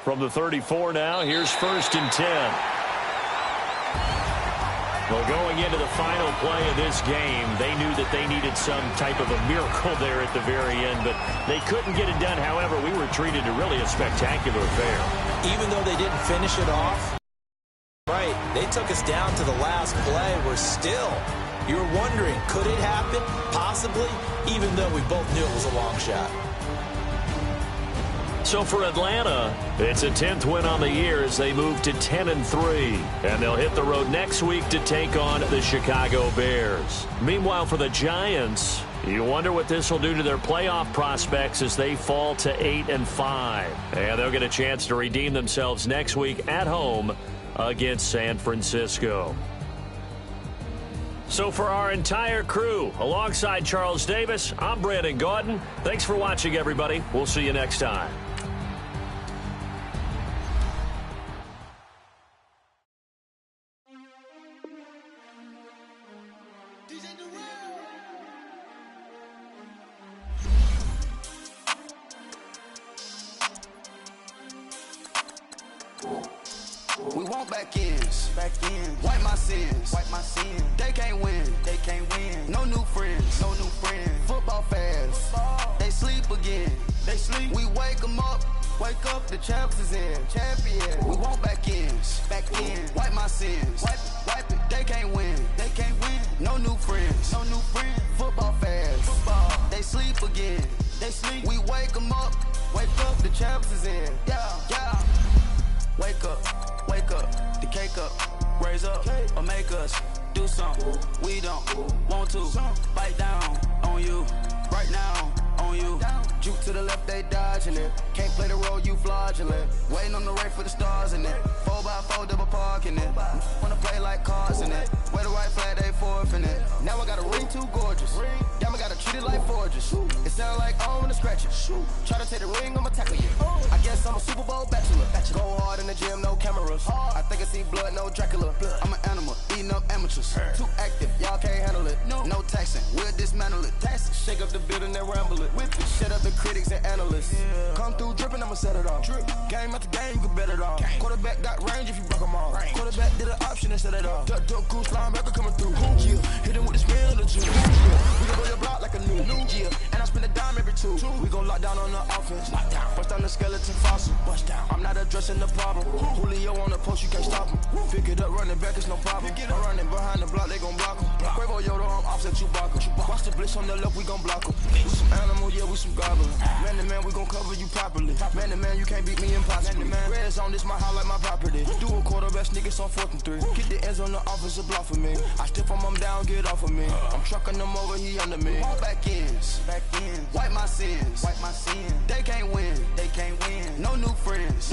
From the 34 now, here's 1st and 10. Well, going into the final play of this game, they knew that they needed some type of a miracle there at the very end, but they couldn't get it done. However, we were treated to really a spectacular affair.
Even though they didn't finish it off, right, they took us down to the last play. We're still, you're wondering, could it happen? Possibly, even though we both knew it was a long shot.
So for Atlanta, it's a 10th win on the year as they move to 10-3. And they'll hit the road next week to take on the Chicago Bears. Meanwhile, for the Giants, you wonder what this will do to their playoff prospects as they fall to 8-5. And they'll get a chance to redeem themselves next week at home against San Francisco. So for our entire crew, alongside Charles Davis, I'm Brandon Gaudin. Thanks for watching, everybody. We'll see you next time.
We want back ends. Wipe my sins. They can't win. No new friends. Football fans. They sleep again. We wake them up. Wake up, the champs is in. Champion. We want back ends. Wipe my sins. Wipe it. They can't win. No new friends. Football fans. They sleep again. We wake them up. Wake up, the champs is in. Yeah. Wake up, the cake up, raise up, or make us do something we don't want to. Bite down on you, right now on you. Juke to the left, they dodging it. Can't play the role, you fraudulent. Waiting on the right for the stars in it. 4x4 double parking it. Wanna play like cars in it. Wear the white flag, they forfeiting it. Now I got a ring too gorgeous. Damn, I gotta treat it like forges. It sound like I wanna scratch it. Try to take the ring, I'ma tackle you. I guess I'm a Super Bowl bachelor. Go hard in the gym, no cameras. I think I see blood, no Dracula. I'm an animal, eating up amateurs. Too active, y'all can't handle it. No taxing, we'll dismantle it. Shake up the building and ramble it. Shut up the critics and analysts. Come through dripping, I'ma set it off. Game after game, you can bet it off. Quarterback got range if you broke them off. Quarterback did an option and set it off. Duck goose linebacker coming through. Hit him with the spin of the juice. We gon' blow your block like a new year. And I spend a dime every two. We gon' lock down on the offense. Bust down the skeleton fossil. I'm not addressing the problem. Julio on the post, you can't stop him. Pick it up, running back, it's no problem. I'm running behind the block, they gon' block him. Quavo Yoda, I'm offset Chewbacca. Watch the blitz on the left, we gon' block him. We some animal, yeah, we some goblin. Man to man, we gon' cover you properly. Man to man, you can't beat me impossible. Red zone, this my house like my property. Do a quarterback, niggas on 4th and 3. Get the ends on the offensive block for me. I stiff him, I'm down, get off of me. I'm trucking them over, he under me. Back ends. Wipe my sins. They can't win. No new friends.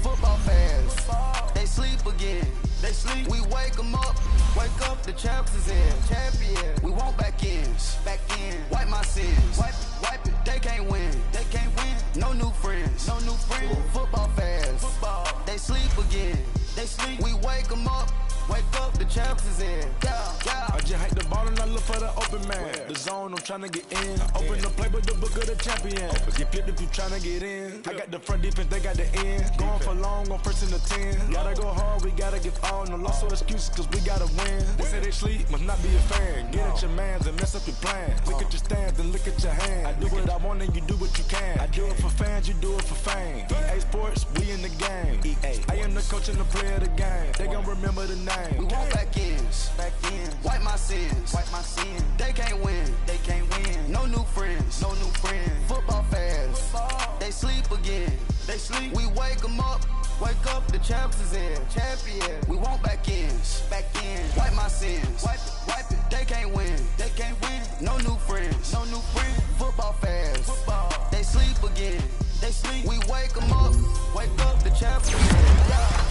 Football fans. They sleep again. We wake them up. champs is in. Champion. We want back ends. Back in. Wipe my sins. Wipe it. They can't win. They can't win. No new friends. No new friends. Football fans. Football. They sleep again. They sleep. We wake them up. Wake up, the champs is in.
I just hate the ball and I look for the open man. The zone, I'm tryna get in. Open the playbook, the book of the champion. Get flipped if you tryna get in. I got the front defense, they got the end. Going for long, on first in the 10. Gotta go hard, we gotta give all. No loss or excuses, cause we gotta win. They say they sleep, must not be a fan. Get at your mans and mess up your plan. Look at your stands and look at your hands. I do what I want and you do what you can. I do it for fans, you do it for fame. EA Sports, we in the game. I am the coach and the player of the game. They gon' remember the name.
We want back ends. Back ends. Wipe my sins. Wipe my sins. They can't win. They can't win. No new friends. No new friends. Football fans. Football. They sleep again. They sleep. We wake them up. Wake up, the champs is in. Champion. We want back ends. Back ends. Wipe my sins. Wipe it. They can't win. They can't win. No new friends. No new friends. Football fans. Football. They sleep again. They sleep. We wake them up. Wake up, the champs is in. Yeah.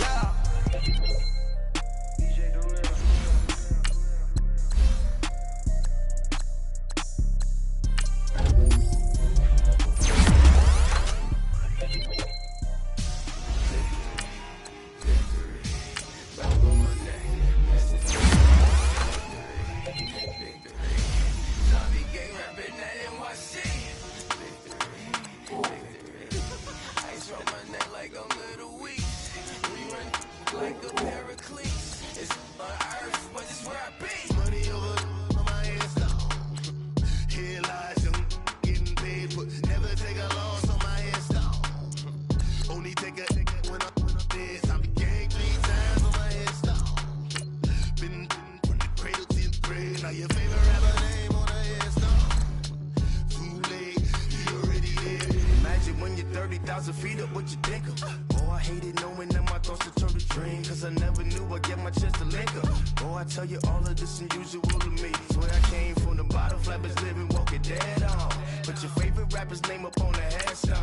Feet up, what you think of? Oh, I hated knowing that my thoughts would turn to dream. Cause I never knew I'd get my chance to link up. Oh, I tell you all of this unusual to me. Swear I came from the bottom, flappers living, walking dead on. Put your favorite rapper's name up on the headstone.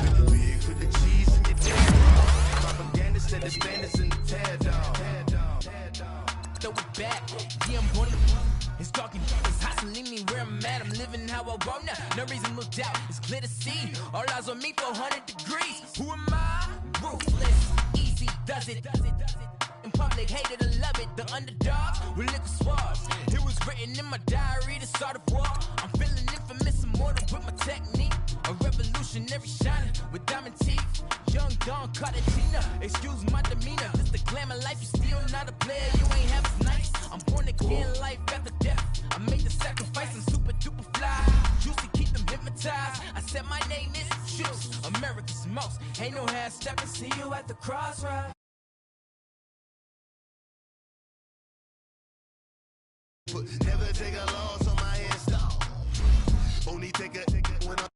Really big, put the cheese in your dad. Propaganda said the standards in the tear down.
Throw it back, yeah, I'm born to. It's talking, it's hustling me where I'm at. I'm living how I want now. No reason to look out, it's clear to see. All eyes on me for 100 degrees. Who am I? Ruthless, easy, does it. In public, hated or love it. The underdogs with liquor swabs. It was written in my diary to start a war. I'm feeling infamous, immortal with my technique. A revolutionary shining with diamond teeth. Young Don Cartagena, excuse my demeanor. This the glamour life, you still not a player. You ain't half as nice. I'm born again, life after death. I made the sacrifice, I'm super duper fly. Used to keep them hypnotized. I said my name is Juice, America's most. Ain't no half stepping, see you at the crossroads.
Never take a loss on my install. Only take a when I'm